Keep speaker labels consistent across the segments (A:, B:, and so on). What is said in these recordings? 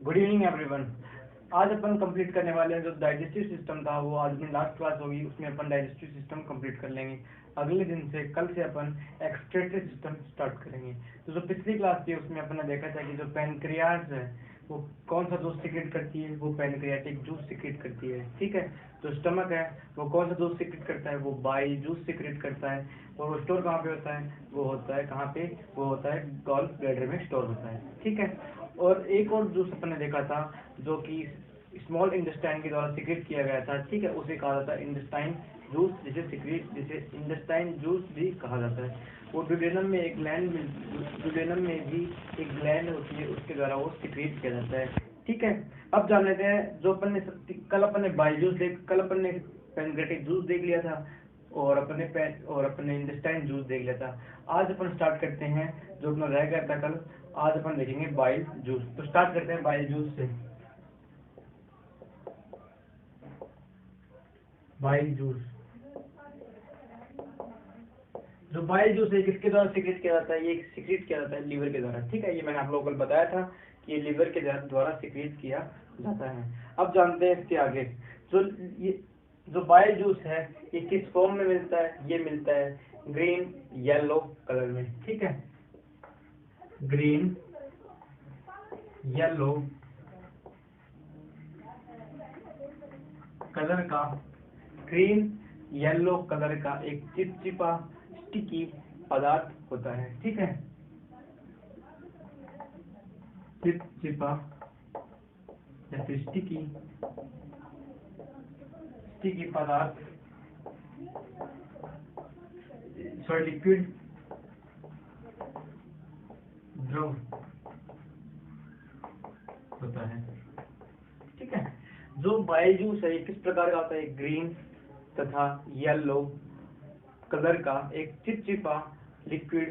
A: Good evening everyone. आज अपन complete करने वाले हैं जो डाइजेस्टिव सिस्टम था, वो आज में लास्ट क्लास होगी, उसमें अपन डाइजेस्टिव सिस्टम कंप्लीट कर लेंगे। अगले दिन से कल से अपन एक्सक्रीटरी सिस्टम स्टार्ट करेंगे। तो जो पिछली क्लास थी उसमें अपन ने देखा था कि जो पैनक्रियाज है वो कौन सा जूस सिक्रेट करती है, वो पैनक्रियाटिक जूस सिक्रेट करती है। ठीक है। जो स्टमक है वो कौन सा जूस सिक्रेट करता है, वो बाइल जूस सिक्रेट करता है। और वो स्टोर कहाँ पे होता है, वो होता है कहाँ पे, वो होता है गॉल ब्लैडर में स्टोर होता है। ठीक है। और एक और जूस अपन ने देखा था जो कि स्मॉल इंटेस्टाइन के द्वारा सिक्रेट किया गया था। ठीक है। उसे कहा जाता है इंटेस्टाइन जूस, जिसे इंटेस्टाइन जूस भी कहा जाता है। वो ड्यूडेनम में एक ड्यूडेनम में भी एक ग्लैंड होती है, उसके द्वारा वो सिक्रेट किया जाता है। ठीक है। अब जान लेते हैं जो अपन ने कल अपन ने बाइल जूस कल अपन ने पैनक्रियाटिक जूस देख लिया था और अपन ने इंटेस्टाइन जूस देख लिया था। आज अपन स्टार्ट करते हैं जो अपना रह गया था कल। आज अपन देखेंगे बाइल जूस। तो स्टार्ट करते हैं बाइल जूस से। बाइल जूस, जो बाइल जूस है किसके द्वारा सिक्रेट किया जाता है, ये सिक्रेट किया जाता है लीवर के द्वारा। ठीक है। ये मैंने आप लोगों को बताया था कि ये लीवर के द्वारा सिक्रेट किया जाता है। अब जानते हैं इसके आगे। जो बाइल जूस है ये किस फॉर्म में मिलता है, ये मिलता है ग्रीन येलो कलर में। ठीक है। ग्रीन येलो कलर का, ग्रीन येलो कलर का एक चिपचिपा स्टिकी पदार्थ होता है। ठीक है। चिपचिपा या फिर स्टिकी पदार्थ, लिक्विड द्रव होता है। ठीक है। जो बाइल जूस है ये किस प्रकार का होता है, ग्रीन तथा येलो कलर का एक चिपचिपा लिक्विड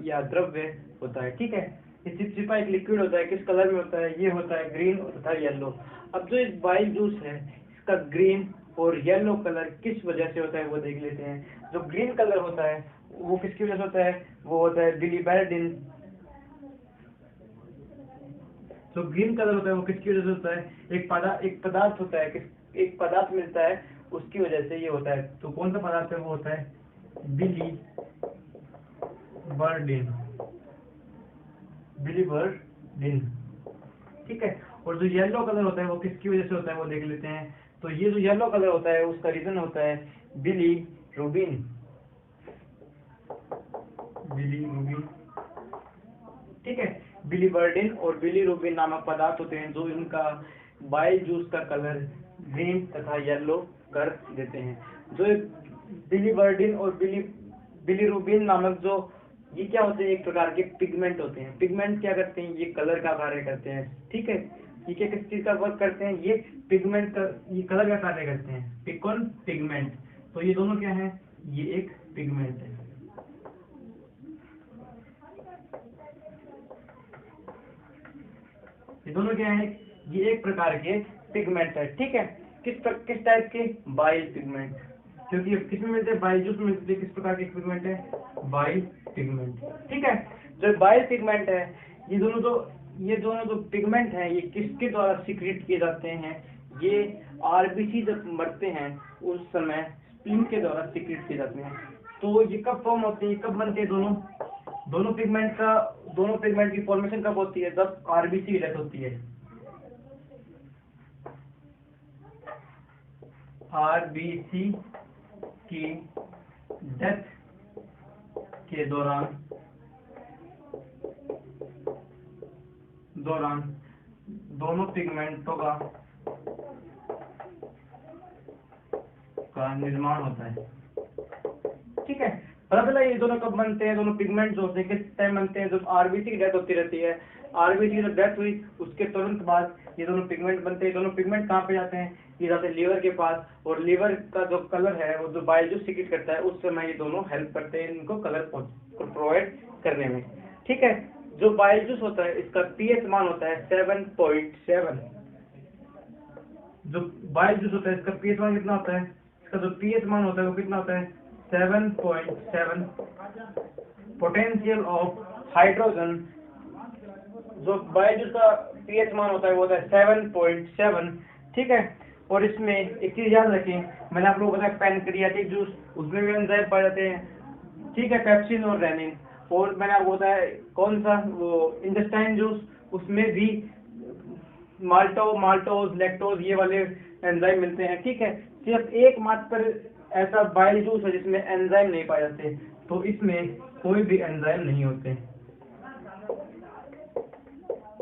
A: या द्रव्य होता है। ठीक है। ये चिपचिपा एक लिक्विड होता है, किस कलर में होता है, ये होता है ग्रीन तथा येलो। अब जो इस बाइल जूस है इसका ग्रीन और येलो कलर किस वजह से होता है वो देख लेते हैं। जो ग्रीन कलर होता है वो किसकी वजह से होता है, वो होता है बिलीबैरडिन। जो ग्रीन कलर होता है वो किसकी वजह से होता है, एक पदार्थ होता है, एक पदार्थ मिलता है उसकी वजह से ये होता है। तो कौन सा पदार्थ है, वो होता है बिलीबर्डिन। ठीक है। और जो येलो कलर होता है वो किसकी वजह से होता है वो देख लेते हैं। तो ये जो येलो कलर होता है उसका रीजन होता है बिलीरुबिन। ठीक है। बिलीबर्डिन और बिलीरुबिन नामक पदार्थ होते हैं जो इनका बाइल जूस का कलर ग्रीन तथा येलो कर देते हैं। जो बिलीबर्डिन और बिलीरुबिन नामक जो ये क्या होते हैं, एक प्रकार के पिगमेंट होते हैं। पिगमेंट क्या करते हैं, ये कलर का कार्य करते हैं। ठीक है। ये क्या किस चीज का वर्क करते हैं, ये पिगमेंट का, ये कलर का कार्य करते हैं। कौन, पिगमेंट। तो ये दोनों क्या है, ये एक पिगमेंट है। ये दोनों क्या है, ये एक प्रकार के पिगमेंट है। ठीक है। किस टाइप के, बाइल पिगमेंट। क्योंकि किसमें मिलते हैं, बाइल जूस में मिलते हैं। किस प्रकार के पिगमेंट है, बाइल पिगमेंट। ठीक है। जो बाइल पिगमेंट है ये दोनों जो पिगमेंट हैं ये किसके द्वारा सिक्रेट किए जाते हैं, ये आरबीसी जब मरते हैं उस समय स्प्लीन के द्वारा सिक्रेट किए जाते हैं। तो ये कब फॉर्म होते हैं, कब बनते हैं दोनों पिगमेंट की फॉर्मेशन कब होती है, जब आरबीसी डेथ होती है। आरबीसी की डेथ के दौरान दोनों पिगमेंटों का निर्माण होता है। ठीक है। पता चला ये दोनों कब बनते हैं, दोनों पिगमेंट जो होते हैं किस टाइम बनते हैं, जब आरबीसी की डेथ होती रहती है। आरबीसी की जब डेथ हुई उसके तुरंत बाद ये दोनों पिगमेंट बनते हैं। दोनों पिगमेंट कहाँ पे जाते हैं, ये जाते हैं लीवर के पास। और लीवर का जो कलर है वो जो बाइल जूस सिक्रेट करता है उस समय ये दोनों हेल्प करते हैं इनको कलर प्रोवाइड करने में। ठीक है। जो बाइल जूस होता है इसका पीएच मान होता है 7.7। जो बाइल जूस होता है इसका पीएच मान कितना होता है, इसका जो पीएच मान होता है वो कितना होता है, 7.7। पोटेंशियल ऑफ हाइड्रोजन जो बायजूस का पीएच मान होता है वो होता है 7.7, ठीक है। और इसमें एक चीज याद रखें, मैंने आप लोगों को बताया पैनक्रियाटिक जूस, उसमें भी एंजाइम पाए जाते हैं, ठीक है, पेप्सिन और रेनिन। और मैंने आपको बताया कौन सा, वो इंटेस्टाइन जूस, उसमें भी माल्टोज लैक्टोज ये वाले एंजाइम मिलते हैं, ठीक है। सिर्फ एकमात्र ऐसा बाइल जूस है जिसमें एंजाइम नहीं पाए जाते, तो इसमें कोई भी एंजाइम नहीं होते,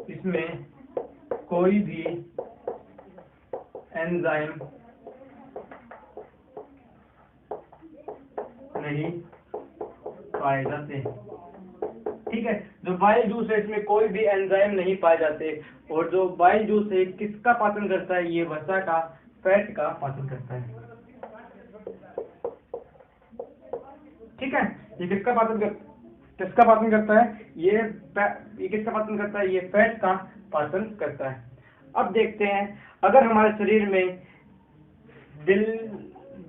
A: इसमें कोई भी एंजाइम नहीं पाए जाते, ठीक है। जो बाइल जूस है इसमें कोई भी एंजाइम नहीं पाए जाते। और जो बाइल जूस है किसका पाचन करता है, ये वसा का, फैट का पाचन करता है, ठीक है। ये किसका पाचन करता है, ये किसका पाचन करता है, ये फैट का पाचन करता है। अब देखते हैं अगर हमारे शरीर में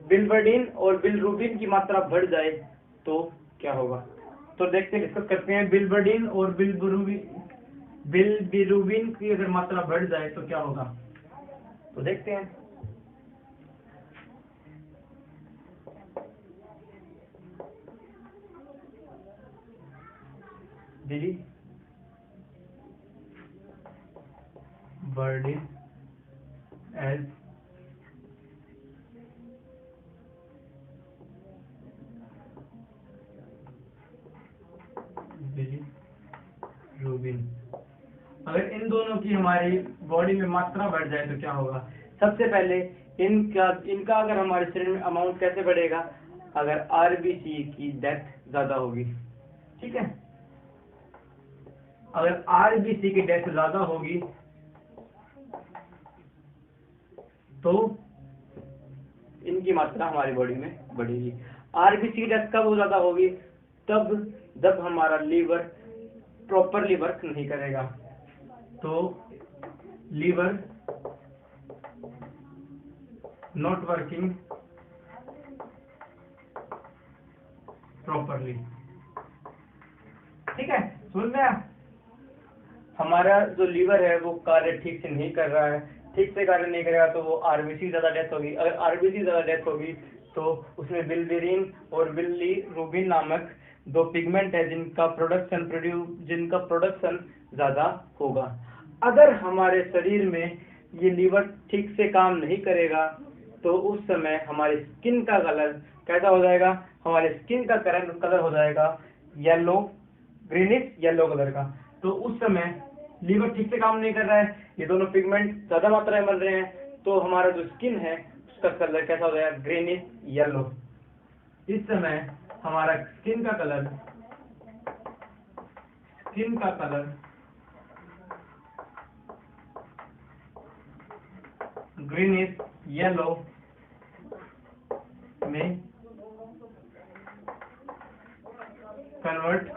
A: बिलवर्डिन और बिलरुबिन की मात्रा बढ़ जाए तो क्या होगा। तो देखते हैं, डिस्कस करते हैं। बिलवर्डिन और बिलबिरुबिन की अगर मात्रा बढ़ जाए तो क्या होगा, तो देखते हैं। बिलवर्डिन एज बिलिरुबिन, अगर इन दोनों की हमारी बॉडी में मात्रा बढ़ जाए तो क्या होगा। सबसे पहले इनका अगर हमारे शरीर में अमाउंट कैसे बढ़ेगा, अगर आरबीसी की डेथ ज्यादा होगी, ठीक है। अगर आरबीसी की डेथ ज्यादा होगी तो इनकी मात्रा हमारी बॉडी में बढ़ेगी। आरबीसी की डेथ कब ज्यादा होगी, तब जब हमारा लीवर प्रॉपरली वर्क नहीं करेगा। तो लीवर नॉट वर्किंग प्रॉपरली, ठीक है। समझ में आया, हमारा जो लीवर है वो कार्य ठीक से नहीं कर रहा है, ठीक से कार्य नहीं करेगा तो वो आरबीसी ज्यादा डेथ होगी। अगर आरबीसी ज्यादा डेथ होगी तो उसमें बिलबिरिन और बिलिरुबिन नामक दो पिगमेंट है जिनका प्रोडक्शन ज्यादा होगा। अगर हमारे शरीर में ये लीवर ठीक से काम नहीं करेगा तो उस समय हमारी स्किन का कलर कैसा हो जाएगा, हमारे स्किन का कलर हो जाएगा येलो, ग्रीनिश येलो कलर का। तो उस समय लीवर ठीक से काम नहीं कर रहा है, ये दोनों पिगमेंट ज्यादा मात्रा में बन रहे हैं, तो हमारा जो स्किन है उसका कलर कैसा हो जाएगा, ग्रीनिश येलो। इस समय हमारा स्किन का कलर ग्रीनिश येलो में कन्वर्ट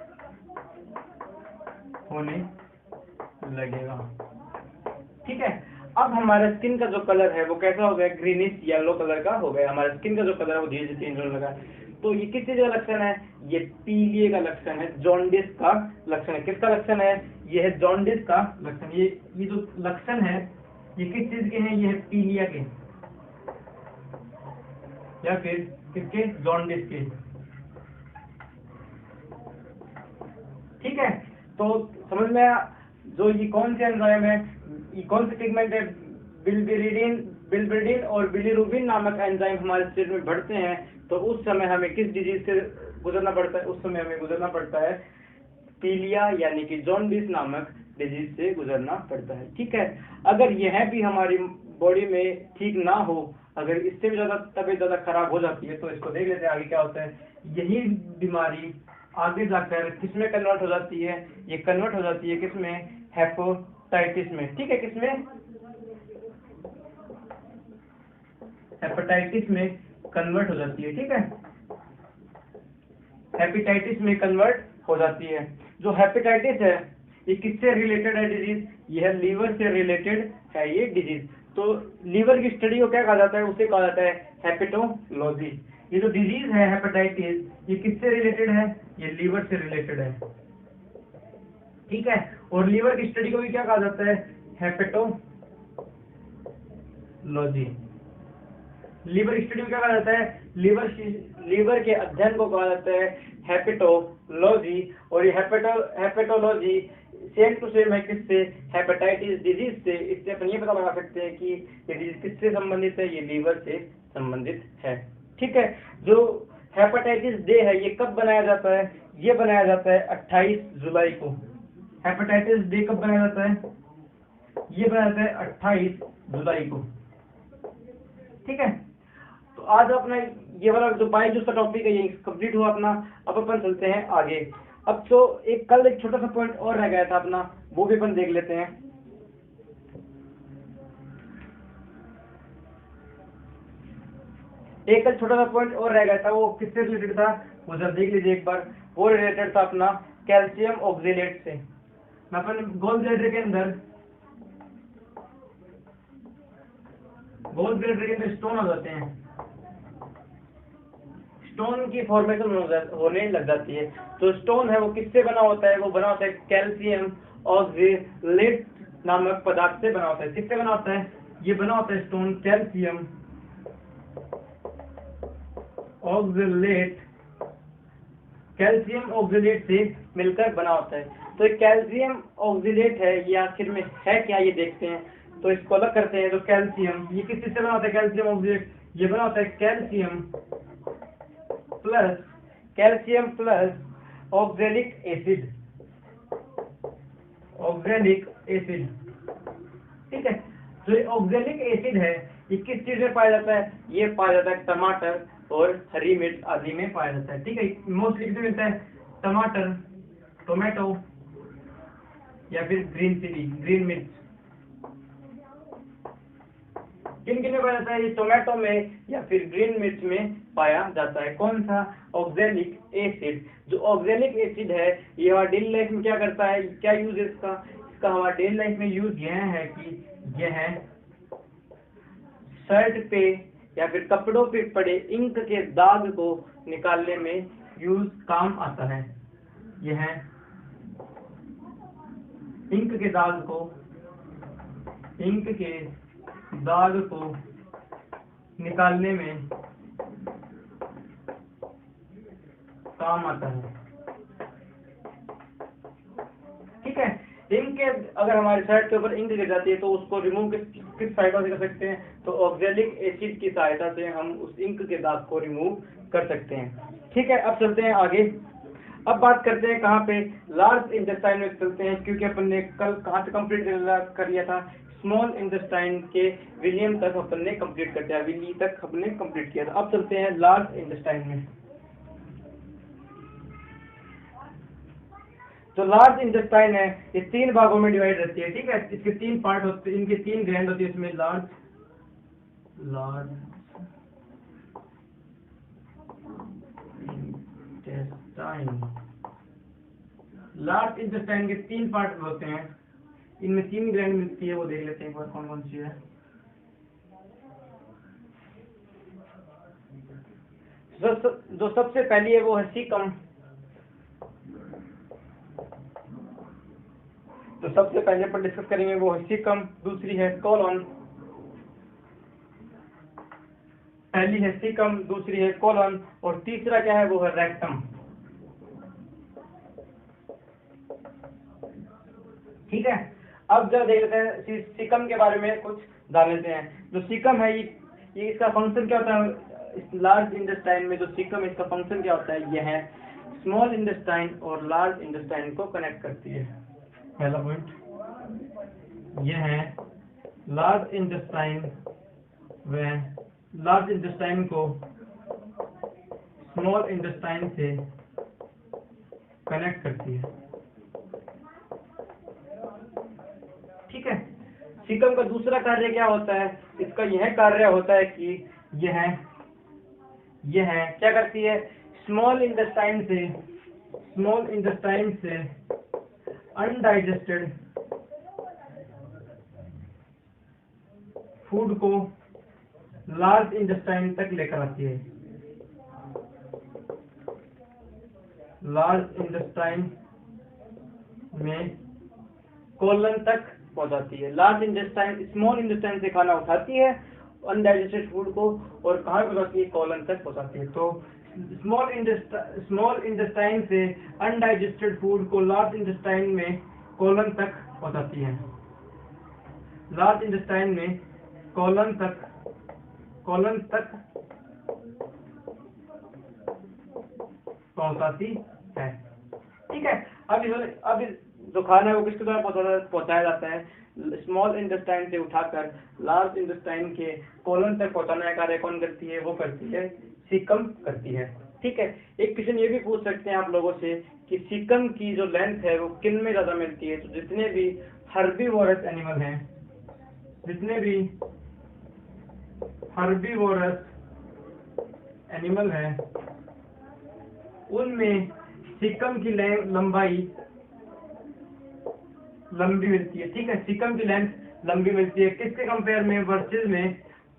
A: होने लगेगा, ठीक है। अब हमारा स्किन का जो कलर है वो कैसा हो गया, ग्रीनिश येलो कलर का हो गया। हमारा स्किन का जो कलर है वो धीरे धीरे चेंज होने लगा। तो ये किस चीज का लक्षण है, ये पीलिए का लक्षण है, जॉन्डिस का लक्षण है। किसका लक्षण है, ये है जॉन्डिस का लक्षण। ये जो लक्षण है ये किस चीज के हैं, ये है पीलिया के या फिर किसके, जॉन्डिस के, ठीक है। तो समझ में आया, जो ये कौन से एंजाइम है, ये कौन से पिगमेंट है, बिलबिरिन और बिलिरुबिन नामक एंजाइम हमारे शरीर में बढ़ते हैं तो उस समय हमें किस डिजीज से गुजरना पड़ता है, उस समय हमें गुजरना पड़ता है पीलिया यानी कि जॉन्डिस नामक डिजीज से गुजरना पड़ता है, ठीक है। अगर यह भी हमारी बॉडी में ठीक ना हो, अगर इससे भी ज्यादा तबीयत ज्यादा खराब हो जाती है तो इसको देख लेते हैं आगे क्या होता है। यही बीमारी आगे जाकर किसमें कन्वर्ट हो जाती है, ये कन्वर्ट हो जाती है किसमें, हेपेटाइटिस में, ठीक है। किसमें, हेपेटाइटिस में कन्वर्ट हो जाती है, ठीक है। हेपेटाइटिस में कन्वर्ट हो जाती है। जो हेपेटाइटिस है ये किससे रिलेटेड है डिजीज, यह लीवर से रिलेटेड है ये डिजीज। तो लीवर की स्टडी को क्या कहा जाता है, उसे कहा जाता है हेपेटोलॉजी। ये जो डिजीज है हेपेटाइटिस ये किससे रिलेटेड है, ये लीवर से रिलेटेड है, ठीक है। और लीवर की स्टडी को भी क्या कहा जाता है? हेपेटोलॉजी। लीवर स्टडी में क्या कहा जाता है? लीवर के अध्ययन को कहा जाता है हेपेटोलॉजी। और ये हेपेटोलॉजी सेम टू सेम है किससे? हेपेटाइटिस डिजीज से। इससे अपन ये पता लगा सकते हैं कि ये डिजीज किससे संबंधित है? ये लीवर से संबंधित है। ठीक है। जो हेपेटाइटिस डे है ये कब बनाया जाता है? ये बनाया जाता है 28 जुलाई को। हेपेटाइटिस डे कब बनाया जाता है? ये बनाया जाता है 28 जुलाई को। ठीक है। तो आज अपना ये वाला जो बायोजूस का टॉपिक है ये कंप्लीट हुआ अपना। अब अपन चलते हैं आगे। अब तो कल एक छोटा सा पॉइंट और रह गया था अपना, वो भी अपन देख लेते हैं। एक कल छोटा सा पॉइंट और रह गया था, वो किससे रिलेटेड था? वो जब देख लीजिए एक बार। वो रिलेटेड था अपना कैल्शियम ऑक्जेलेट से। अपन गोल ब्लैडर के अंदर स्टोन हो जाते हैं, स्टोन की फॉर्मेशन होने लग जाती है। तो स्टोन है वो किससे बना होता है? वो बना होता है कैल्शियम ऑक्जेलेट नामक पदार्थ से बना होता है। किससे बना होता है? ये बना होता है stone calcium oxalate, calcium oxalate से मिलकर बना होता है। तो एक कैल्शियम ऑक्जेलेट है, ये आखिर में है क्या ये देखते हैं। तो इसको अलग करते हैं। तो कैल्शियम ये किस चीज से बना होता है? कैल्शियम ऑक्जेलेट ये बना होता है कैल्शियम प्लस ऑक्जेलिक एसिड। ठीक है। जो ये ऑक्जेलिक एसिड है ये किस चीज में पाया जाता है? ये पाया जाता है टमाटर और हरी मिर्च आदि में पाया जाता है। ठीक है। मोस्टली किसमें मिलता है? टमाटर, टोमेटो या फिर ग्रीन मिर्च। किन किन में पाया जाता है? ये टोमेटो में या फिर ग्रीन मिर्च में पाया जाता है। कौन सा? Oxalic acid. जो ऑक्जेलिक एसिड है ये हमारी डेली लाइफ में क्या करता है? क्या यूज है इसका? हमारी डेली लाइफ में यूज यह है कि यह शर्ट पे या फिर कपड़ों पे पड़े इंक के दाग को निकालने में यूज काम आता है। यह इंक के दाग को निकालने में काम आता है। ठीक है। इंक के अगर हमारे शर्ट के ऊपर इंक गिर जाती है तो उसको रिमूव किस सहायता से कर सकते हैं? तो ऑक्जेलिक एसिड की सहायता से हम उस इंक के दाग को रिमूव कर सकते हैं। ठीक है। अब चलते हैं आगे। अब बात करते हैं कहाँ पे? लार्ज इंटेस्टाइन में चलते हैं, क्योंकि अपन ने कल कहाँ से कंप्लीट कर लिया था? स्मॉल इंटेस्टाइन के विलियम तक अपन ने कंप्लीट कर दिया, विली तक हमने कंप्लीट किया था। अब चलते हैं लार्ज इंटेस्टाइन में। जो लार्ज इंटेस्टाइन है ये 3 भागों में डिवाइड रहती है। ठीक है। इसके 3 पार्ट होते हैं, इनके 3 ग्लैंड होती है इसमें। लार्ज इंटेस्टाइन के 3 पार्ट होते हैं, इनमें 3 ग्लैंड मिलती है। वो देख लेते हैं एक बार कौन कौन सी है। जो सबसे पहली है वो है सीकम। तो सबसे पहले पर डिस्कस करेंगे वो है सीकम। दूसरी है कोलन। पहली है सीकम, दूसरी है कोलन और तीसरा क्या है? वो है रेक्टम। ठीक है। अब जब देख लेते हैं सीकम के बारे में कुछ जान लेते हैं। जो सीकम है ये इसका फंक्शन क्या होता है? इस लार्ज इंटेस्टाइन में जो सीकम इसका फंक्शन क्या होता है? यह है स्मॉल इंटेस्टाइन और लार्ज इंटेस्टाइन को कनेक्ट करती है। पहला पॉइंट यह है लार्ज इंटेस्टाइन को स्मॉल इंटेस्टाइन से कनेक्ट करती है। ठीक है। सीकम का दूसरा कार्य क्या होता है? इसका यह कार्य होता है कि यह क्या करती है? स्मॉल इंटेस्टाइन से अनडाइजेस्टेड फूड को लार्ज इंटेस्टाइन तक लेकर आती है। लार्ज में कोलन तक पहुंचाती है। लार्ज इंटेस्टाइन स्मॉल इंटेस्टाइन से खाना उठाती है अनडाइजेस्टेड फूड को और कहाँ पहुंचाती है, कोलन तक पहुंचाती है। तो स्मॉल इंटेस्टाइन से अनडाइजेस्टेड फूड को लार्ज इंटेस्टाइन में कोलन तक पहुंचाती है। लार्ज इंटेस्टाइन में कोलन तक पहुंचाती है। ठीक है, अब जो खाना है वो किसके द्वारा पहुंचाया जाता है, स्मॉल इंटेस्टाइन से उठाकर लार्ज इंटेस्टाइन के कोलन तक पहुंचाने का कार्य कौन करती है, वो करती है सीकम करती है। ठीक है, एक क्वेश्चन ये भी पूछ सकते हैं आप लोगों से कि सीकम की जो लेंथ है वो किन में ज्यादा मिलती है। तो जितने भी हर्बीवोरस एनिमल हैं, जितने भी हर्बीवोरस एनिमल हैं उनमें सीकम की लंबाई लंबी मिलती है। ठीक है, सीकम की लेंथ लंबी मिलती है किसके कंपेयर में, वर्सेस में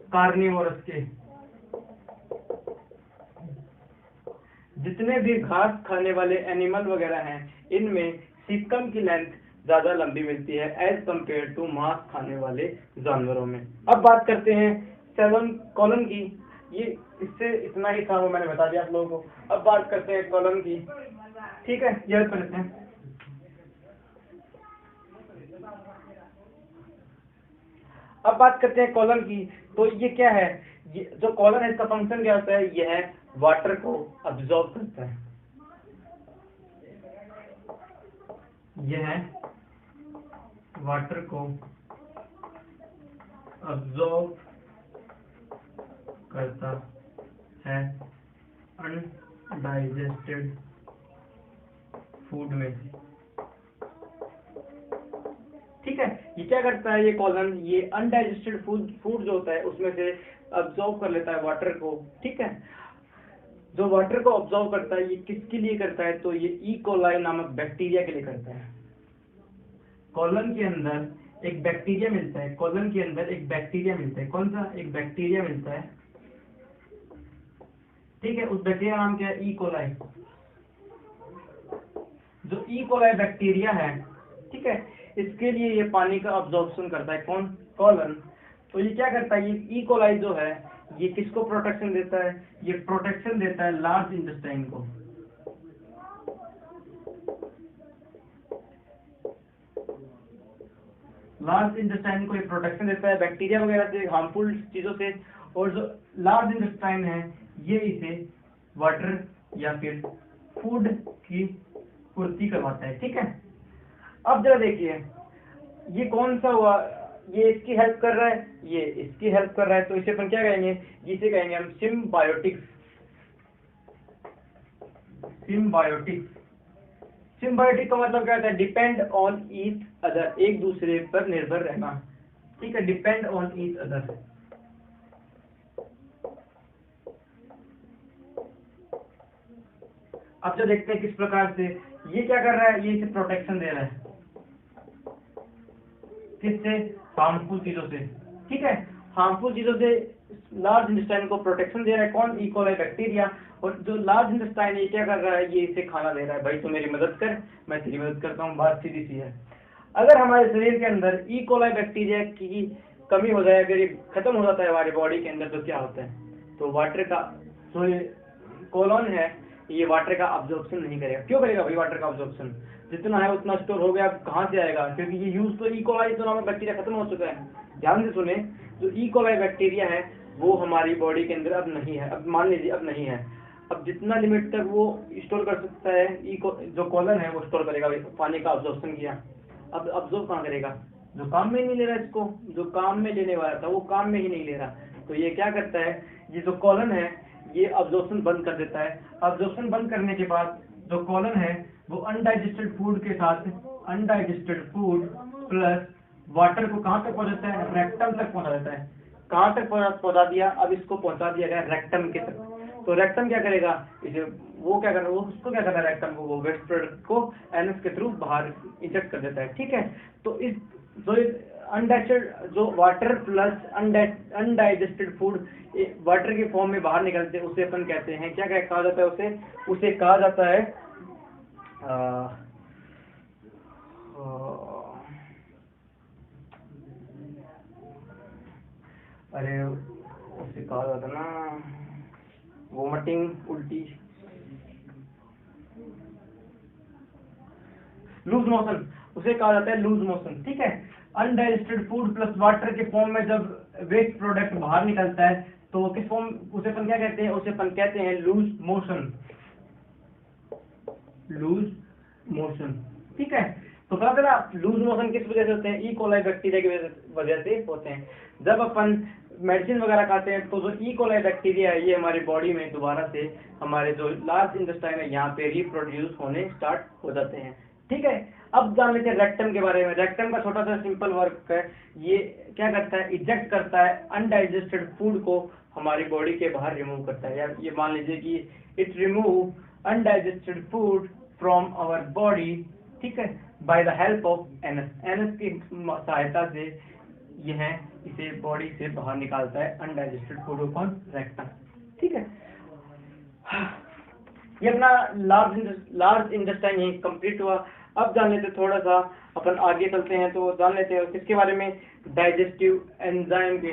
A: कार्निवोरस के। जितने भी घास खाने वाले एनिमल वगैरह हैं इनमें सीकम की लेंथ ज्यादा लंबी मिलती है एज कंपेयर टू मांस खाने वाले जानवरों में। अब बात करते हैं 7 कॉलन की। ये इससे इतना ही था, वो मैंने बता दिया आप लोगों को। अब बात करते हैं कॉलन की। ठीक है, याद कर लेते हैं। अब बात करते हैं कॉलन की। तो ये क्या है, ये जो कॉलन है इसका फंक्शन क्या होता है, यह वाटर को अब्सॉर्ब करता है। यह वाटर को अब्सॉर्ब करता है अनडाइजेस्टेड फूड में से। ठीक है, ये क्या करता है, ये कॉलन ये अनडाइजेस्टेड फूड जो होता है उसमें से अब्सॉर्ब कर लेता है वाटर को। ठीक है, जो वाटर को अब्सॉर्ब करता है ये किसके लिए करता है, तो ये ई कोलाई नामक बैक्टीरिया के लिए करता है। कॉलन के अंदर एक बैक्टीरिया मिलता है, कॉलन के अंदर एक बैक्टीरिया मिलता है। कौन सा, एक बैक्टीरिया मिलता है। ठीक है, उस बैक्टीरिया का नाम क्या है, ई कोलाई। जो ई कोलाई बैक्टीरिया है, ठीक है, इसके लिए ये पानी का अब्जॉर्प्शन करता है। कौन, कॉलन। तो ये क्या करता है, ये ई कोलाई जो है ये किसको प्रोटेक्शन देता है, ये प्रोटेक्शन देता है लार्ज इंटेस्टाइन को। लार्ज इंटेस्टाइन को ये प्रोटेक्शन देता है बैक्टीरिया वगैरह से, हार्मफुल चीजों से। और जो लार्ज इंटेस्टाइन है ये इसे वाटर या फिर फूड की पूर्ति करवाता है। ठीक है, अब जरा देखिए ये कौन सा हुआ, ये इसकी हेल्प कर रहा है, ये इसकी हेल्प कर रहा है। तो इसे अपन क्या कहेंगे, इसे कहेंगे हम सिम्बायोटिक्स। सिम्बायोटिक का मतलब क्या होता है, डिपेंड ऑन ईच अदर, एक दूसरे पर निर्भर रहना। ठीक है, डिपेंड ऑन ईच अदर। अब जो देखते हैं किस प्रकार से ये क्या कर रहा है, ये इसे प्रोटेक्शन दे रहा है। किससे, हार्मफुल चीजों से। ठीक है, हार्मफुल चीजों से लार्ज इंटेस्टाइन को प्रोटेक्शन दे रहा है। कौन, ई कोलाई बैक्टीरिया। और जो लार्ज इंटेस्टाइन है ये क्या कर रहा है, ये इसे खाना दे रहा है, भाई तू मेरी मदद कर मैं तेरी मदद करता हूँ। बात सीधी सी है। अगर हमारे शरीर के अंदर ई कोलाई बैक्टीरिया की कमी हो जाए, अगर ये खत्म हो जाता है हमारी बॉडी के अंदर, तो क्या होता है, तो वाटर का जो कोलन है ये वाटर का अब्जॉर्प्शन नहीं करेगा। क्यों करेगा भाई वाटर का अब्जॉर्प्शन, जितना है उतना स्टोर हो गया, अब कहाँ से आएगा, क्योंकि ये यूज तो ई कोलाई तो नामक बैक्टीरिया खत्म हो चुका है। ध्यान से सुने, जो ई कोलाई बैक्टीरिया है वो हमारी बॉडी के अंदर अब नहीं है। अब मान लीजिए अब नहीं है, अब जितना लिमिट तक वो स्टोर कर सकता है जो कोलन है वो स्टोर करेगा। पानी का अब्जॉर्प्शन किया, अब अब्जॉर्ब कहाँ करेगा, जो काम में ही नहीं ले रहा इसको, जो काम में लेने वाला था वो काम में ही नहीं ले रहा। तो ये क्या करता है, ये जो कोलन है ये अब्जॉर्प्शन बंद कर देता है। अब्जॉर्प्शन बंद करने के बाद जो कोलन है वो अनडाइजेस्टेड फूड के साथ, अनडाइजेस्टेड फूड प्लस वाटर को कहाँ तक पहुंचाता है, रेक्टम तक पहुंचा देता है। कहाँ तक पहुंचा दिया, अब इसको पहुंचा दिया गया रेक्टम के तक। तो रेक्टम क्या करेगा, इसे वो क्या कर रहा है, वो उसको क्या कर रहा है, रेक्टम को वो वेस्ट प्रोडक्ट को एनएस के थ्रू बाहर इंजेक्ट कर देता है। ठीक है, तो इस जो अनडाइजेस्टेड जो water plus undigested food water के फॉर्म में बाहर निकलते हैं उसे अपन कहते हैं क्या कहा जाता है, उसे कहा जाता है अरे उसे कहा जाता ना वोमिटिंग, उल्टी, लूज मोशन, उसे कहा जाता है लूज मोशन। ठीक है, अनडाइजेस्टेड फूड प्लस वाटर के फॉर्म में जब वेस्ट प्रोडक्ट बाहर निकलता है तो किस फॉर्म, उसे अपन क्या कहते हैं, उसे अपन कहते हैं लूज मोशन, लूज मोशन। ठीक है, तो पता चला लूज मोशन किस वजह से होते हैं, ई कोलाई बैक्टीरिया की वजह से होते हैं। जब अपन मेडिसिन वगैरह खाते हैं तो जो ई कोलाई बैक्टीरिया है ये हमारी बॉडी में दोबारा से हमारे जो लार्ज इंटेस्टाइन है यहाँ पे रिप्रोड्यूस होने स्टार्ट हो जाते हैं। ठीक है, अब जान लेते हैं रेक्टम के बारे में। रेक्टम का छोटा सा सिंपल वर्क है, ये क्या करता है, इजेक्ट करता है अनडाइजेस्टेड फूड को हमारी बॉडी के बाहर रिमूव करता है। या ये मान लीजिए कि it remove undigested food from our body. ठीक है, by the help of anus, anus की सहायता से यह इसे बॉडी से बाहर निकालता है अनडाइजेस्टेड फूड को, रेक्टम। ठीक है, ये अपना लार्ज इंटेस्टाइन यही कंप्लीट हुआ। अब जान लेते थोड़ा सा, अपन आगे चलते हैं तो जान लेते हैं किसके बारे में, डाइजेस्टिव एंजाइम के,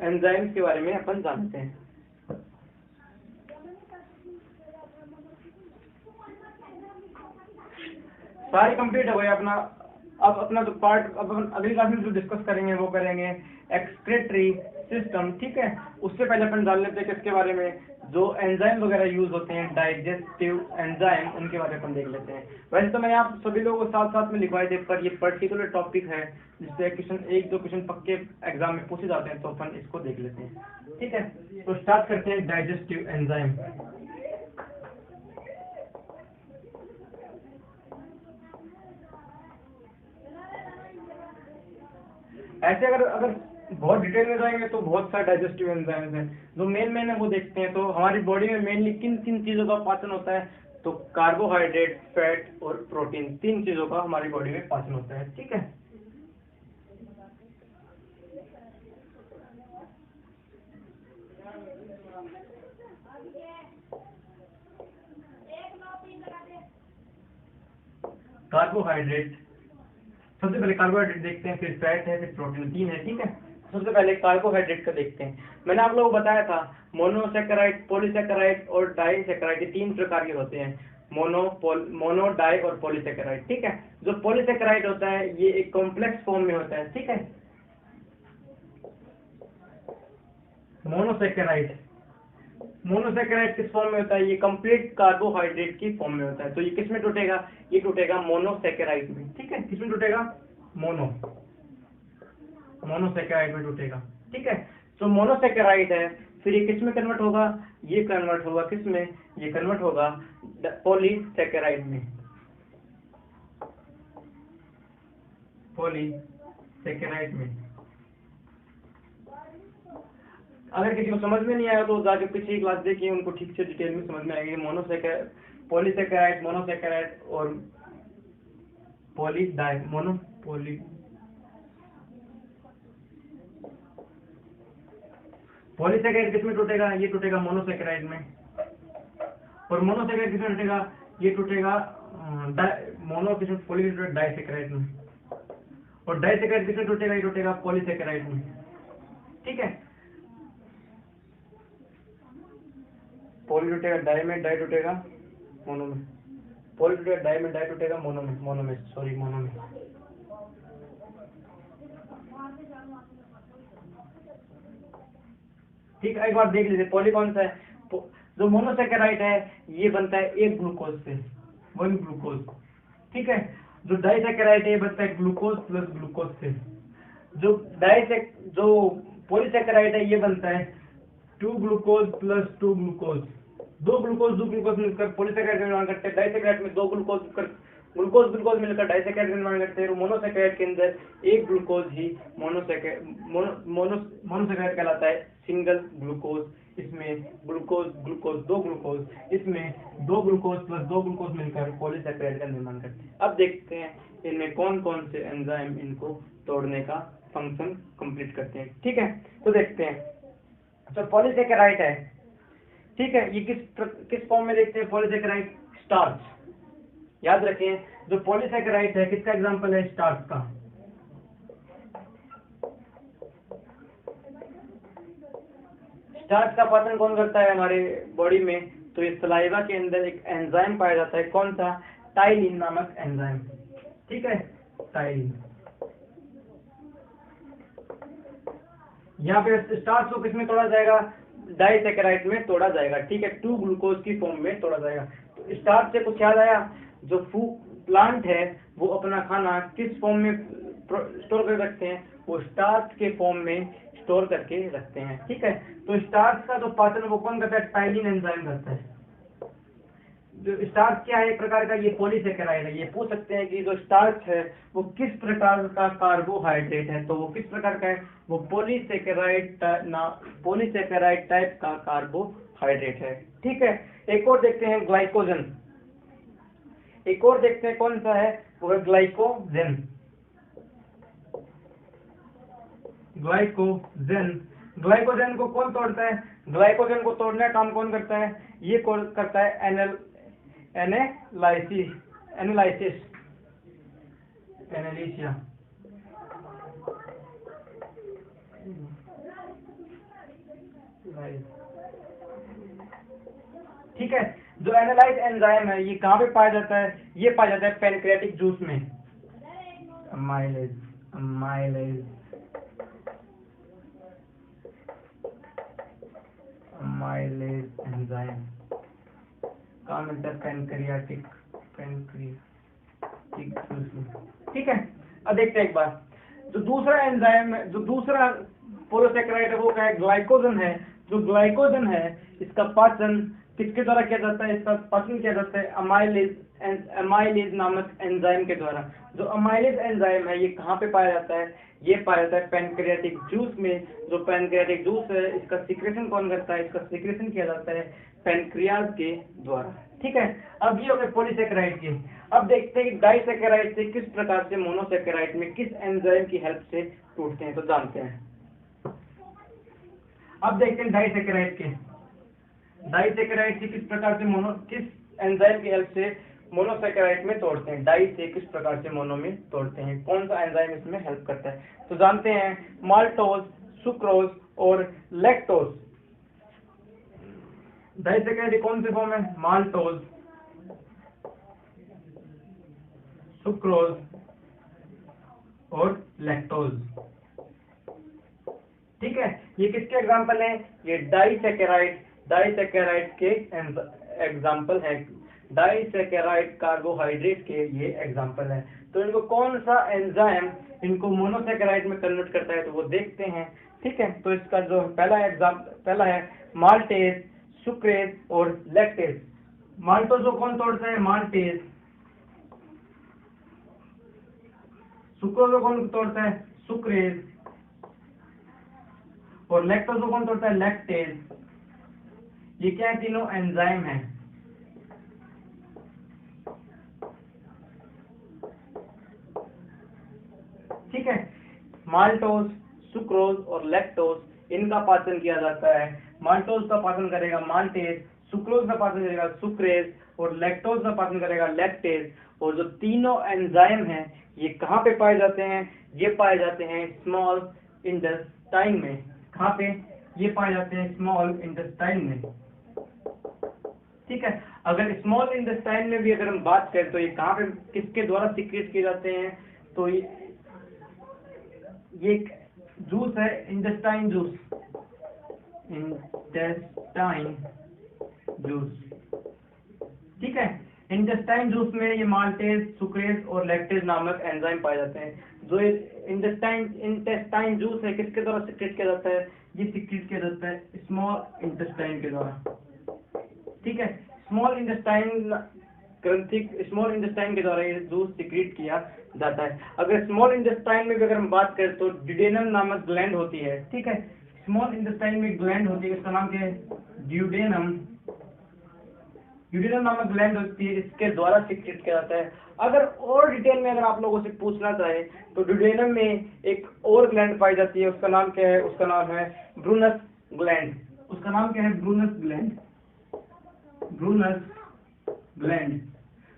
A: एंजाइम्स के बारे में अपन जानते हैं। सारी कंप्लीट हो गई अपना। अब अपना जो पार्ट, अब अपन अगली क्लास में जो डिस्कस करेंगे वो करेंगे एक्सक्रीटरी सिस्टम। ठीक है, उससे पहले अपन जान लेते हैं किसके बारे में, जो एंजाइम वगैरह यूज होते हैं डाइजेस्टिव एंजाइम, उनके बारे में अपन देख लेते हैं। वैसे तो मैंने आप सभी लोगों को साथ साथ में लिखवाए थे, पर ये पर्टिकुलर टॉपिक है जिससे क्वेश्चन, एक दो क्वेश्चन पक्के एग्जाम में पूछे जाते हैं, तो अपन इसको देख लेते हैं। ठीक है, तो स्टार्ट करते हैं डाइजेस्टिव एंजाइम। ऐसे अगर बहुत डिटेल में जाएंगे तो बहुत सारे डाइजेस्टिव एंजाइम्स हैं। जो मेन है वो देखते हैं। तो हमारी बॉडी में मेनली किन किन चीजों का पाचन होता है, तो कार्बोहाइड्रेट, फैट और प्रोटीन, तीन चीजों का हमारी बॉडी में पाचन होता है। ठीक है, कार्बोहाइड्रेट, सबसे पहले कार्बोहाइड्रेट देखते हैं, फिर फैट है, फिर प्रोटीन, तीन है। ठीक है, सबसे पहले कार्बोहाइड्रेट का देखते हैं। मैंने आप लोगों को बताया था मोनोसैकेराइड, पॉलीसैकेराइड और डाइसैकेराइड, ये तीन प्रकार के होते हैं, मोनो, डाई और पॉलीसैकेराइड। ठीक है, जो पॉलीसैकेराइड होता है ये एक कॉम्प्लेक्स फॉर्म में होता है। ठीक है, मोनोसैकेराइड, मोनोसैकेराइड किस फॉर्म में होता है, ये कंप्लीट कार्बोहाइड्रेट की फॉर्म में होता है। तो ये किस में टूटेगा, ये टूटेगा मोनोसैकेराइड में। ठीक है, किस में टूटेगा, मोनोसैकेराइड में टूटेगा। ठीक है, तो मोनोसैकेराइड है, फिर ये किस में कन्वर्ट होगा, ये कन्वर्ट होगा किस में, ये कन्वर्ट होगा पॉलीसैकेराइड में, पॉलीसैकेराइड में। अगर किसी को समझ में नहीं आया तो जाके पिछली क्लास देखिए, उनको ठीक से डिटेल में समझ में आएगी। मोनोसैकेराइड, पॉलीसैकेराइड, मोनोसैकेराइड और पॉलीडाई, पॉलीसैकेराइड किस में टूटेगा, ये टूटेगा मोनोसैकेराइड में। और मोनोसैकेराइड किस में टूटेगा, ये टूटेगा मोनो किस में, पॉलीसैकेराइड, डाइसैकेराइड में। और डाइसैकेराइड किस में टूटेगा, ये टूटेगा पॉलीसैकेराइड में। ठीक है, पॉली टूटेगा डाई में, डाई टूटेगा मोनो में, पॉली टूटेगा डाई में, डाई टूटेगा मोनो में, मोनो में। ठीक है, एक बार देख लीजिए पॉली कौन सा है। जो मोनोसैकेराइड है ये बनता है एक ग्लूकोज से, वन ग्लूकोज। ठीक है, जो डाइसैकेराइड है ये बनता है ग्लूकोज प्लस ग्लूकोज से। जो पॉलीसैकेराइड है ये बनता है two glucose plus two glucose, दो ग्लूकोज मिलकर पॉलीसैकेराइड का निर्माण करते हैं। डाइसैकेराइड में दो ग्लूकोज मिलकर डाइसैकेराइड का निर्माण करते हैं। और मोनोसैकेराइड के अंदर एक ग्लूकोज ही मोनोसैकेराइड कहलाता है, सिंगल ग्लूकोज। इसमें ग्लूकोज दो ग्लूकोज, इसमें दो ग्लूकोज प्लस दो ग्लूकोज मिलकर पॉलीसैकेराइड का निर्माण करते हैं। अब देखते हैं इनमें कौन कौन से एंजाइम इनको तोड़ने का फंक्शन कंप्लीट करते हैं। ठीक है, तो देखते हैं। तो पॉलीसैकेराइड है, ठीक है, ये किस फॉर्म में देखते हैं, पॉलीसैकेराइड, स्टार्च। याद रखें, जो पॉलीसैकेराइड है किसका एग्जांपल है, स्टार्च का। स्टार्च का पाचन कौन करता है हमारे बॉडी में? तो इस सलाइवा के अंदर एक एंजाइम पाया जाता है, कौन सा? टाइलिन नामक एंजाइम। ठीक है, टाइलिन। यहाँ पे स्टार्च को किसमें तोड़ा जाएगा? डाइसैकेराइड में तोड़ा जाएगा। ठीक है, 2 ग्लूकोज की फॉर्म में तोड़ा जाएगा। तो स्टार्च से कुछ याद आया? जो प्लांट है वो अपना खाना किस फॉर्म में स्टोर कर रखते हैं? वो स्टार्च के फॉर्म में स्टोर करके रखते हैं। ठीक है, तो स्टार्च का जो पाचन वो कौन करता है? टाइलिन एंजाइम करता है। जो स्टार्च क्या है एक प्रकार का? ये पॉलीसेकेराइड है। ये पूछ सकते हैं कि जो स्टार्च है वो किस प्रकार का कार्बोहाइड्रेट है? तो वो किस प्रकार का है? वो पॉलीसेकेराइड टाइप का कार्बोहाइड्रेट है। ठीक है, एक और देखते हैं ग्लाइकोजन। एक और देखते हैं कौन सा है? वो है ग्लाइकोजन। ग्लाइकोजन को कौन तोड़ता है? ग्लाइकोजन को तोड़ने का काम कौन करता है? ये कौन करता है? एनालिसिया। ठीक है, जो एनालाइज एंजाइम है ये कहाँ पे पाया जाता है? ये पाया जाता है पैनक्रियाटिक जूस में। अमाइलेज एंजाइम कहाँ मिलता है? पैनक्रियाटिक जूस में। ठीक है, अब देखते हैं एक बार जो दूसरा एंजाइम है, जो दूसरा पॉलीसेकेराइड है वो क्या है? ग्लाइकोजन है। जो ग्लाइकोजन है इसका पाचन किसके द्वारा किया जाता है? इसका पाचन किया जाता है अमाइलेज नामक एंजाइम के द्वारा। जो अमाइलेज एंजाइम है ये कहाँ पे पाया जाता है? ये पाया जाता है पैनक्रियाटिक जूस में। जो पैनक्रियाटिक जूस है इसका सिक्रेशन कौन करता है? इसका सिक्रेशन किया जाता है पैनक्रियाज के द्वारा। ठीक है, अब ये हो गए पॉलीसेकेराइड के। अब देखते हैं कि डाइसेकेराइड से किस प्रकार से मोनोसेकेराइड में किस एंजाइम की हेल्प से टूटते हैं, तो जानते हैं। अब देखते हैं डाइसेकेराइड से किस प्रकार से किस एंजाइम की हेल्प से मोनोसेकेराइड में तोड़ते हैं। डाई से किस प्रकार से मोनो में तोड़ते हैं, कौन सा एंजाइम इसमें हेल्प करता है, तो जानते हैं। माल्टोज, सुक्रोज और लैक्टोज। डाइसेकेराइड कौन से फॉर्म है? माल्टोज, सुक्रोज और लैक्टोज। ठीक है, ये किसके एग्जाम्पल है? ये डाइसेकेराइड के एग्जाम्पल है। डाइसेकेराइड कार्बोहाइड्रेट के ये एग्जाम्पल है। तो इनको कौन सा एंजाइम इनको मोनोसेकेराइड में कन्वर्ट करता है, तो वो देखते हैं। ठीक है, तो इसका जो पहला है माल्टेज, सुक्रेज और लैक्टेज। माल्टोज को कौन तोड़ता है? माल्टेज। सुक्रोज को कौन तोड़ता है? सुक्रेज। और लैक्टोज को कौन तोड़ता है? लैक्टेज। ये क्या है? तीनों एंजाइम है। ठीक है, माल्टोज, सुक्रोज और लैक्टोज इनका पाचन किया जाता है। माल्टोज का पाचन करेगा माल्टेज, सुक्रोज का पाचन करेगा सुक्रेज और लैक्टोज का पाचन करेगा लैक्टेज। और जो तीनों एंजाइम हैं ये कहाँ पे पाए जाते हैं? ये पाए जाते हैं स्मॉल इंटेस्टाइन में। कहाँ पे? ये पाए जाते हैं स्मॉल इंटेस्टाइन में। ठीक है, अगर स्मॉल इंटेस्टाइन में भी अगर हम बात करें तो ये कहाँ पे किसके द्वारा सीक्रेट किए जाते हैं? तो ये जूस है इंटेस्टाइन जूस। ठीक है, इंटेस्टाइन जूस में ये माल्टेज, सुक्रेज और लैक्टेज नामक एंजाइम पाए जाते हैं। जो इंटेस्टाइन जूस है किसके द्वारा सीक्रेट किया जाता है? ये सीक्रेट किया जाता है स्मॉल इंटेस्टाइन के द्वारा। ठीक है, स्मॉल इंटेस्टाइन के द्वारा ये जूस सीक्रेट किया जाता है। अगर स्मॉल इंटेस्टाइन में भी अगर हम बात करें तो ड्यूडेनम नामक ग्लैंड होती है। ठीक है, स्मॉल इंटेस्टाइन में ग्लैंड होती है, इसका नाम क्या है? ड्यूडेनम नामक ग्लैंड होती है, इसके द्वारा सीक्रेट किया जाता है। अगर और डिटेल में अगर आप लोगों से पूछना चाहे तो ड्यूडेनम में एक और ग्लैंड पाई जाती है, उसका नाम क्या है? उसका नाम है ब्रूनस ग्लैंड। उसका नाम क्या है? Brunner's gland.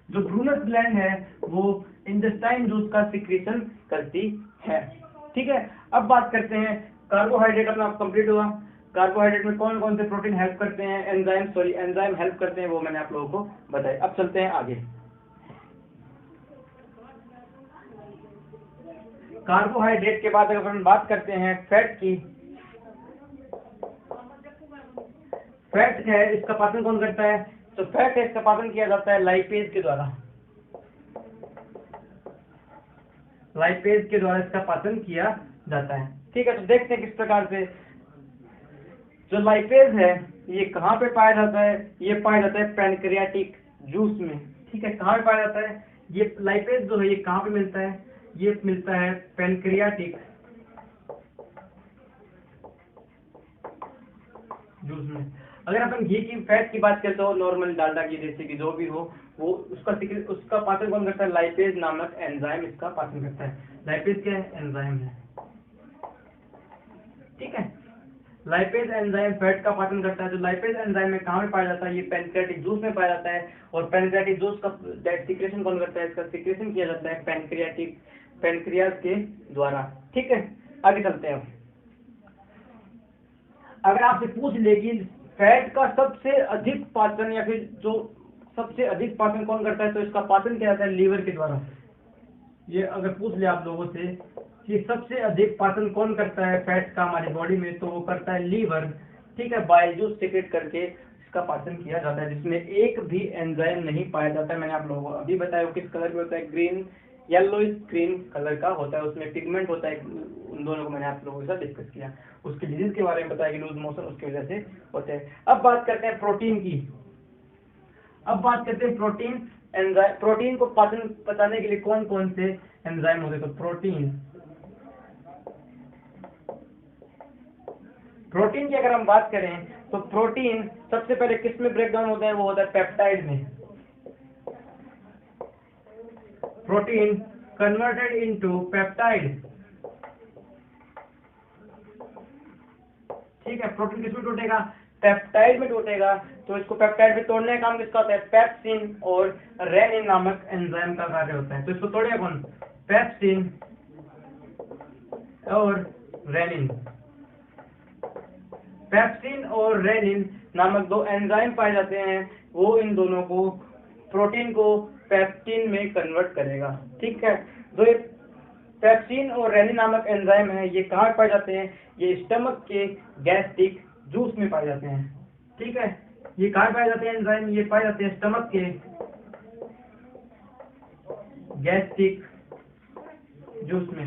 A: जो ब्रूनस ग्लैंड है वो इंटेस्टाइन जूस का सिक्रेशन करती है। ठीक है, अब बात करते हैं कार्बोहाइड्रेट अपना कंप्लीट हुआ। कार्बोहाइड्रेट में कौन कौन से प्रोटीन हेल्प करते हैं, एंजाइम हेल्प करते हैं, वो मैंने आप लोगों को बताया। अब चलते हैं आगे। कार्बोहाइड्रेट के बाद अगर हम बात करते हैं फैट की, फैट है इसका पाचन कौन करता है? तो फैट है इसका पाचन किया जाता है लाइपेज के द्वारा। लाइपेज के द्वारा इसका पाचन किया जाता है। ठीक है, तो देखते हैं किस प्रकार से। जो लाइपेज है ये कहाँ पे पाया जाता है? ये पाया जाता है पैनक्रियाटिक जूस में। ठीक है, कहाँ पे पाया जाता है? ये लाइपेज जो है ये कहाँ पे मिलता है? ये मिलता है पैनक्रियाटिक जूस में। अगर अपन घी की फैट की बात करते हो, नॉर्मल डालडा की, देसी की, जो भी हो, वो उसका पाचन कौन करता है? लाइपेज नामक एंजाइम इसका पाचन करता है। लाइपेज क्या है? एंजाइम है। ठीक है, लाइपेज एंजाइम फैट का पाचन करता है। तो लाइपेज एंजाइम में कहाँ में पाया जाता है? ये पैनक्रियाटिक जूस में पाया जाता है। और पैनक्रियाटिक जूस का सिक्रेशन कौन करता है? इसका सिक्रेशन किया जाता है पैनक्रियाज के द्वारा। ठीक है, आगे चलते हैं। अगर आपसे पूछ ले कि फैट का सबसे अधिक पाचन या फिर जो सबसे अधिक पाचन कौन करता है, तो इसका पाचन किया जाता है लीवर के द्वारा। ये अगर पूछ ले आप लोगों से कि सबसे अधिक पाचन कौन करता है फैट का हमारी बॉडी में, तो वो करता है लीवर। ठीक है, बाइल जूस सिक्रेट करके इसका पाचन किया जाता है, जिसमें एक भी एंजाइम नहीं पाया जाता है। मैंने आप लोगों को अभी बताया वो किस कलर में होता है? ग्रीन, येलोइश ग्रीन कलर का होता है, उसमें पिगमेंट होता है। उन दोनों को मैंने आप लोगों के साथ डिस्कस किया। उसके डिजीज के बारे में बताया कि लूज मोशन उसकी वजह से होते हैं। अब बात करते हैं प्रोटीन की। अब बात करते हैं प्रोटीन एंजाइम। प्रोटीन को पचाने के लिए कौन कौन से एंजाइम होते हैं? तो प्रोटीन की अगर हम बात करें तो प्रोटीन सबसे पहले किस में ब्रेक डाउन होता है? वो होता है पेप्टाइड में। Protein converted into peptide. ठीक है, प्रोटीन किस में टूटेगा? पेप्टाइड में टूटेगा। तो इसको पेप्टाइड में तोड़ने का काम किसका होता है? पेप्सिन और रेनिन नामक एंजाइम का कार्य होता है। तो इसको तोड़ेगा कौन? पेप्सिन और रेनिन। पेप्सिन और रेनिन नामक दो एंजाइम पाए जाते हैं, वो इन दोनों को प्रोटीन को पेप्टिन में कन्वर्ट करेगा। ठीक है, जो ये पेप्सिन और रेनिन नामक एंजाइम है ये कहाँ पाए जाते हैं? ये स्टमक के गैस्ट्रिक जूस में पाए जाते हैं। ठीक है, ये कहाँ पाए जाते हैं एंजाइम? ये पाए जाते हैं स्टमक के गैस्ट्रिक जूस में।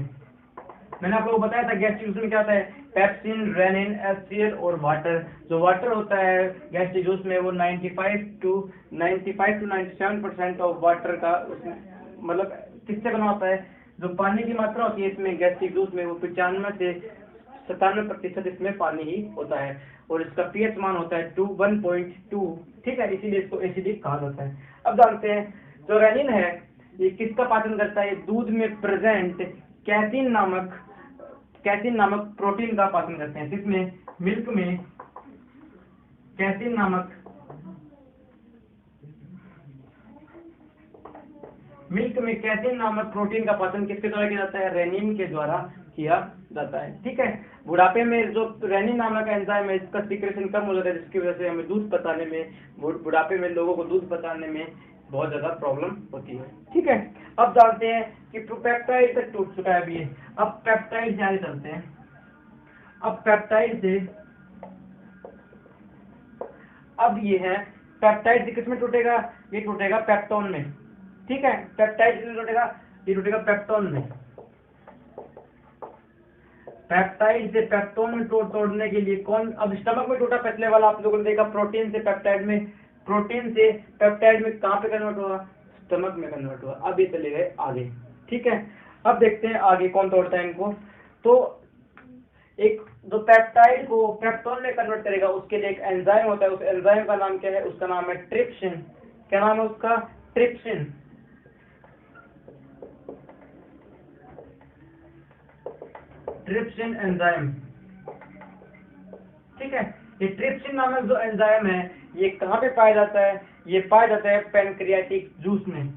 A: मैंने आप लोगों को बताया था गैस्ट्रिक जूस में क्या होता है? पेप्सिन, रेनिन, एचसीएल और वाटर। जो वाटर होता है गैस्ट्रिक जूस में वो 95 टू 97% ऑफ वाटर का उसमें मतलब किससे बना होता है? जो पानी की मात्रा होती है इसमें गैस्ट्रिक जूस में वो 95 से 97% इसमें पानी ही होता है। और इसका पीएच मान होता है 1.2। ठीक है, इसीलिए इसको एसिडिक कहा जाता है। अब जानते हैं जो रेनिन है ये किसका पाचन करता है? दूध में प्रेजेंट कैसीन नामक प्रोटीन का पाचन करते हैं। जिसमें मिल्क में कैसीन नामक प्रोटीन का पाचन किसके द्वारा किया जाता है? रेनिन के द्वारा किया जाता है। ठीक है, बुढ़ापे में जो रेनिन नामक एंजाइम है इसका सिक्रेशन कम हो जाता है, जिसकी वजह से हमें दूध पचाने में, बुढ़ापे में लोगों को दूध पचाने में बहुत ज्यादा प्रॉब्लम होती है। ठीक है, अब जानते हैं कि पेप्टाइड तक टूट चुका है अभी। अब पेप्टाइड से आगे चलते हैं। अब पेप्टाइड से अब ये है पेप्टाइड से किस में टूटेगा? ये टूटेगा पेप्टोन में। ठीक है, पेप्टाइड से टूटेगा, ये टूटेगा पेप्टोन में। पेप्टाइड से पेप्टोन में तोड़ने के लिए कौन? अब स्टमक में टूटा पिछले वाला आप लोगों ने देखा, प्रोटीन से पेप्टाइड में। प्रोटीन से पेप्टाइड में कहाँ पे कन्वर्ट हुआ? स्टमक में कन्वर्ट हुआ। अब ये चले गए आगे। ठीक है, अब देखते हैं आगे कौन तोड़ता है इनको। तो एक जो पेप्टाइड को पेप्टोन में कन्वर्ट करेगा उसके लिए एक एंजाइम होता है। उस एंजाइम का नाम क्या है? उसका नाम है ट्रिप्सिन। क्या नाम है उसका? ट्रिप्सिन। Trypsin enzyme. ठीक है, ये ट्रिप्सिन नामक जो एंजाइम है ये कहाँ पे पाया जाता है? ये पाया जाता है पैनक्रियाटिक जूस में।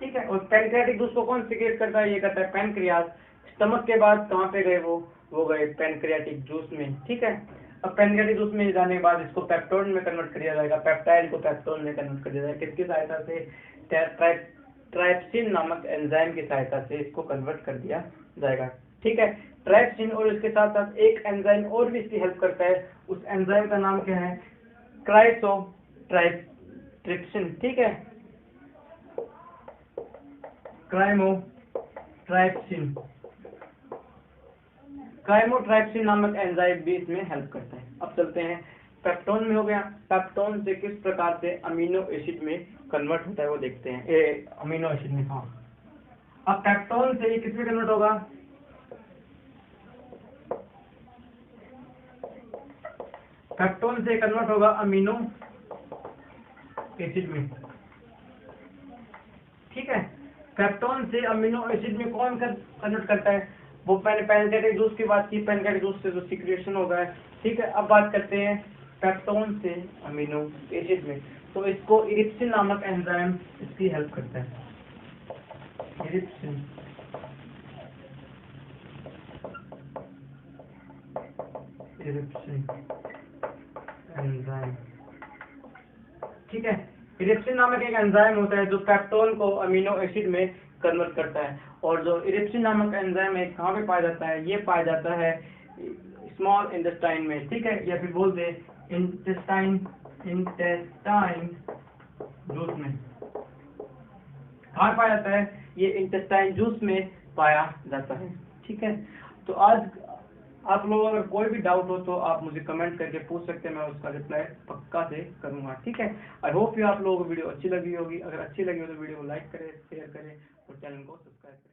A: ठीक ठीक है। और पैनक्रियाटिक जूस को कौन सिक्रेट करता है? ये करता है पैनक्रियाज। स्टमक के बाद कहाँ पे गए वो गए पैनक्रियाटिक जूस में, ठीक है। अब पैनक्रियाटिक जूस में जाने के बाद इसको पेप्टोन में कन्वर्ट कर दिया जाएगा, पेप्टाइड को पेप्टोन में कन्वर्ट कर दिया जाएगा। किसकी सहायता से? ट्राइप्सिन नामक एंजाइम की सहायता से इसको कन्वर्ट कर दिया जाएगा, ठीक है। ट्राइप्सिन और इसके साथ साथ एक एंजाइम और भी इसकी हेल्प करता है, उस एंजाइम का नाम क्या है? क्राइसोट्राइप्सिन, ठीक है, क्राइमोट्राइप्सिन। क्राइमोट्राइप्सिन नामक एंजाइम भी इसमें हेल्प करता है। अब चलते हैं पेप्टोन में हो गया। पेप्टोन से किस प्रकार से अमीनो एसिड में कन्वर्ट होता है वो देखते हैं। अमीनो एसिड में, हाँ। अब पेप्टोन से किस में कन्वर्ट होगा? पेप्टोन से कन्वर्ट होगा अमीनो एसिड में, ठीक है। पेप्टोन से अमीनो एसिड में कौन कन्वर्ट करता है? वो मैंने पैनक्रियाटिक जूस की बात की, पैनक्रियाटिक जूस से जो सिक्रेशन होगा है, ठीक है। अब बात करते हैं पेप्टोन से अमीनो एसिड में, तो इसको इरिप्सिन नामक एंजाइम इसकी हेल्प करता है। इरिप्सिन एंजाइम, ठीक है। इरिप्सिन नामक एक एंजाइम होता है जो पेप्टोन को अमीनो एसिड में कन्वर्ट करता है। और जो इरिप्सिन नामक एंजाइम है कहाँ पे पाया जाता है? ये पाया जाता है स्मॉल इंटेस्टाइन में, ठीक है, या फिर बोल दे इंटेस्टाइन जूस में। कहाँ पाया जाता है? ये इंटेस्टाइन जूस में पाया जाता है, ठीक है। तो आज आप लोगों को अगर कोई भी डाउट हो तो आप मुझे कमेंट करके पूछ सकते हैं, मैं उसका रिप्लाई पक्का से करूंगा, ठीक है। आई होप कि आप लोगों को वीडियो अच्छी लगी होगी। अगर अच्छी लगी हो तो वीडियो को लाइक करें, शेयर करें और चैनल को सब्सक्राइब करें।